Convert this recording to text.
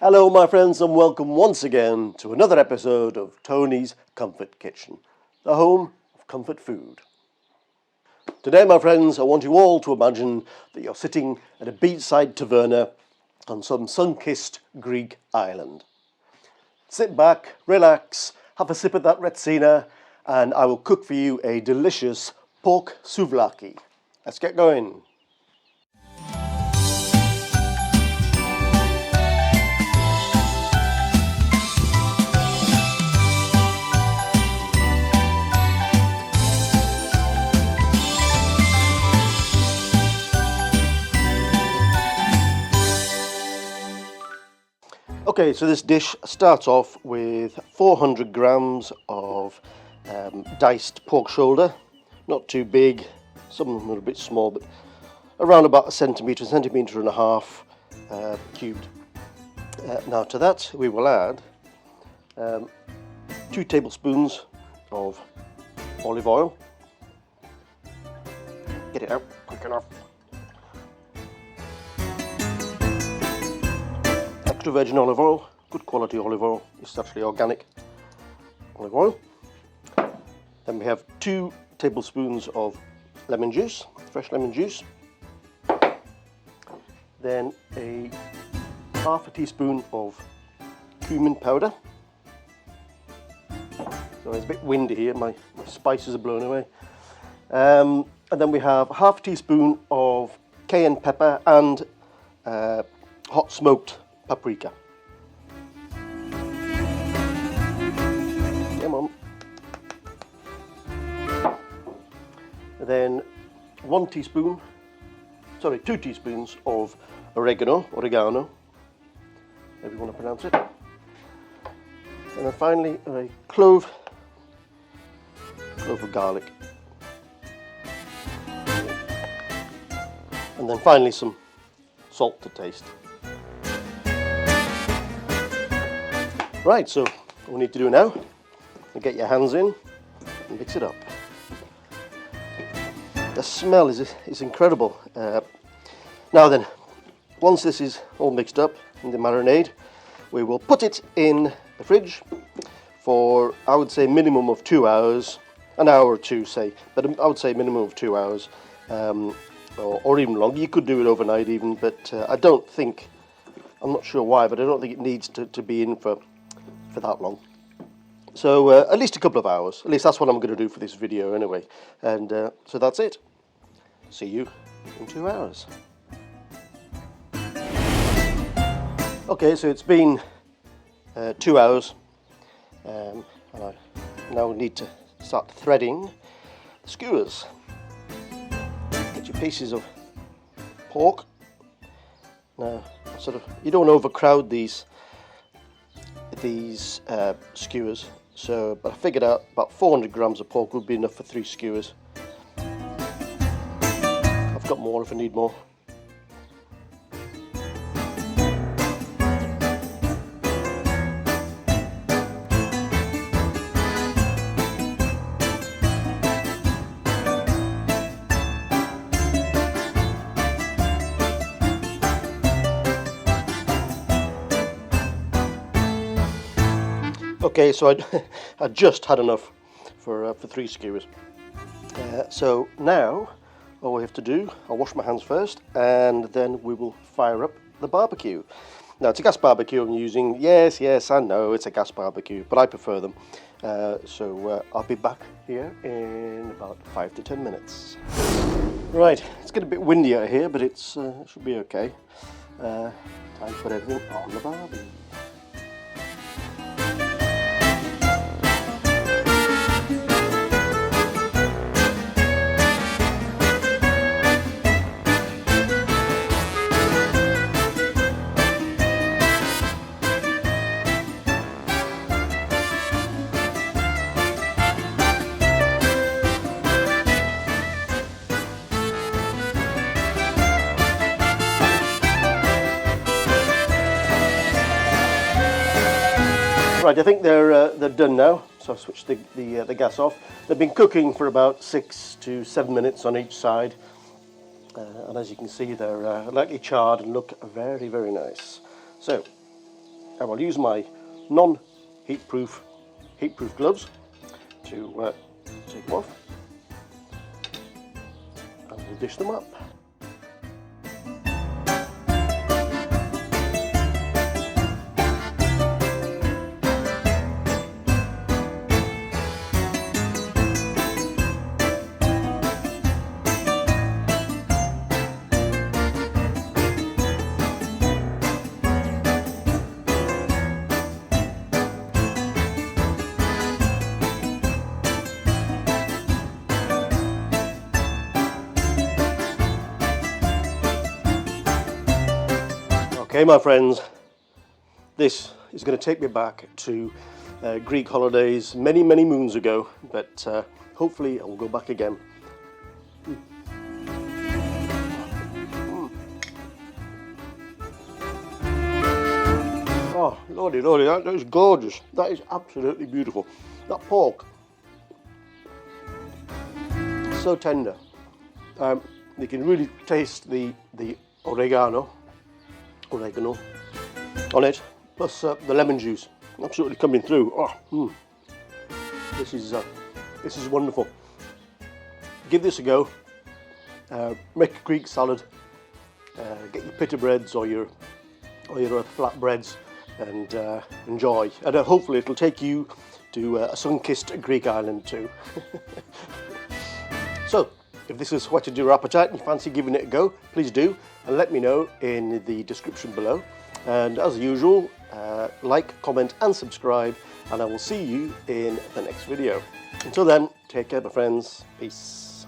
Hello my friends, and welcome once again to another episode of Tony's Comfort Kitchen, the home of comfort food. Today my friends, I want you all to imagine that you're sitting at a beachside taverna on some sun-kissed Greek island. Sit back, relax, have a sip of that Retsina, and I will cook for you a delicious pork souvlaki. Let's get going. Okay, so this dish starts off with 400 grams of diced pork shoulder. Not too big, some of them are a bit small, but around about a centimetre and a half cubed. Now to that we will add 2 tablespoons of olive oil. Get it out quick enough. Extra virgin olive oil, good quality olive oil. It's actually organic olive oil. Then we have 2 tablespoons of lemon juice, fresh lemon juice. Then a half a teaspoon of cumin powder. So it's a bit windy here, my spices are blown away. And then we have half a teaspoon of cayenne pepper and hot smoked paprika. Come on. Then 2 teaspoons of oregano, however you want to pronounce it. And then finally a clove of garlic. And then finally some salt to taste. Right, so all we need to do now is get your hands in and mix it up. The smell is incredible. Now then, once this is all mixed up in the marinade, we will put it in the fridge for, I would say, minimum of 2 hours, an hour or two say, but I would say minimum of 2 hours, or even longer. You could do it overnight even, but I'm not sure why, but I don't think it needs to be in for that long. So at least a couple of hours. At least that's what I'm going to do for this video anyway. And so that's it. See you in 2 hours. Okay, so it's been 2 hours, and I now need to start threading the skewers. Get your pieces of pork. Now, you don't want to overcrowd these skewers, but I figured out about 400 grams of pork would be enough for 3 skewers. I've got more if I need more. Okay, so I just had enough for 3 skewers. So now all we have to do, I'll wash my hands first, and then we will fire up the barbecue. Now it's a gas barbecue I'm using. Yes, I know it's a gas barbecue, but I prefer them. So I'll be back here in about 5 to 10 minutes. Right, it's getting a bit windy out here, but it should be okay. Time to put everything on the barbie. Right, I think they're done now, so I've switched the gas off. They've been cooking for about 6 to 7 minutes on each side, and as you can see, they're lightly charred and look very, very nice. So I will use my non-heat-proof gloves to take them off, and we'll dish them up. Okay, my friends, this is going to take me back to Greek holidays many moons ago, but hopefully I will go back again. Oh, lordy, that is gorgeous. That is absolutely beautiful. That pork, so tender. You can really taste the oregano on it, plus the lemon juice absolutely coming through. Oh, this is wonderful. Give this a go. Make a Greek salad. Get your pita breads or your flat breads and enjoy. And hopefully it'll take you to a sun-kissed Greek island too. So, if this has whetted your appetite and you fancy giving it a go, please do, and let me know in the description below. And as usual, like, comment and subscribe, and I will see you in the next video. Until then, take care, my friends. Peace.